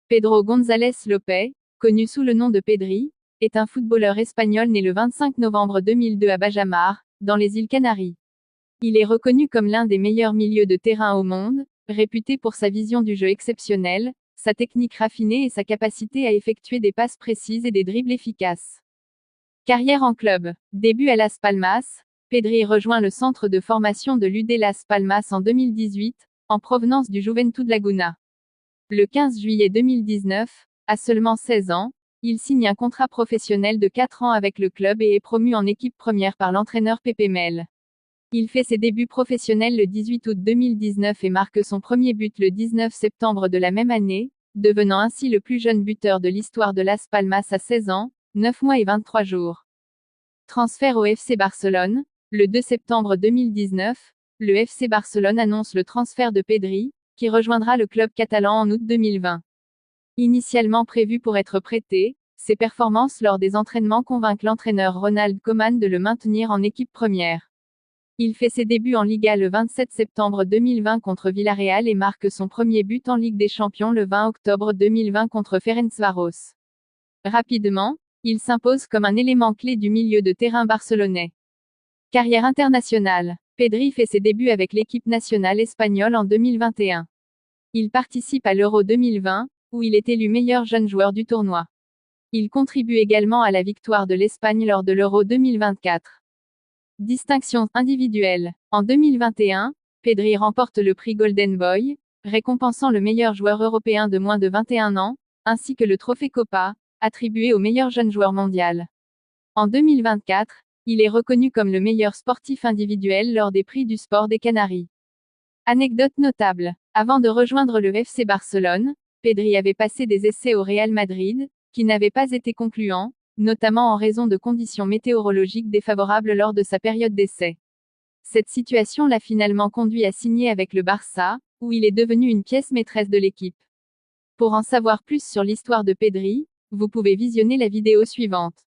Pedro González Lopez, connu sous le nom de Pedri, est un footballeur espagnol né le 25 novembre 2002 à Bajamar, dans les îles Canaries. Il est reconnu comme l'un des meilleurs milieux de terrain au monde, réputé pour sa vision du jeu exceptionnelle, sa technique raffinée et sa capacité à effectuer des passes précises et des dribbles efficaces. Carrière en club. Début à Las Palmas, Pedri rejoint le centre de formation de l'UD Las Palmas en 2018, en provenance du Juventud Laguna. Le 15 juillet 2019, à seulement 16 ans, il signe un contrat professionnel de 4 ans avec le club et est promu en équipe première par l'entraîneur Pepe Mel. Il fait ses débuts professionnels le 18 août 2019 et marque son premier but le 19 septembre de la même année, devenant ainsi le plus jeune buteur de l'histoire de Las Palmas à 16 ans, 9 mois et 23 jours. Transfert au FC Barcelone. Le 2 septembre 2019, le FC Barcelone annonce le transfert de Pedri, qui rejoindra le club catalan en août 2020. Initialement prévu pour être prêté, ses performances lors des entraînements convainquent l'entraîneur Ronald Koeman de le maintenir en équipe première. Il fait ses débuts en Liga le 27 septembre 2020 contre Villarreal et marque son premier but en Ligue des Champions le 20 octobre 2020 contre Ferencváros. Rapidement, il s'impose comme un élément clé du milieu de terrain barcelonais. Carrière internationale. Pedri fait ses débuts avec l'équipe nationale espagnole en 2021. Il participe à l'Euro 2020, où il est élu meilleur jeune joueur du tournoi. Il contribue également à la victoire de l'Espagne lors de l'Euro 2024. Distinction individuelle. En 2021, Pedri remporte le prix Golden Boy, récompensant le meilleur joueur européen de moins de 21 ans, ainsi que le trophée Copa, attribué au meilleur jeune joueur mondial. En 2024, il est reconnu comme le meilleur sportif individuel lors des prix du sport des Canaries. Anecdote notable. Avant de rejoindre le FC Barcelone, Pedri avait passé des essais au Real Madrid, qui n'avaient pas été concluants, notamment en raison de conditions météorologiques défavorables lors de sa période d'essai. Cette situation l'a finalement conduit à signer avec le Barça, où il est devenu une pièce maîtresse de l'équipe. Pour en savoir plus sur l'histoire de Pedri, vous pouvez visionner la vidéo suivante.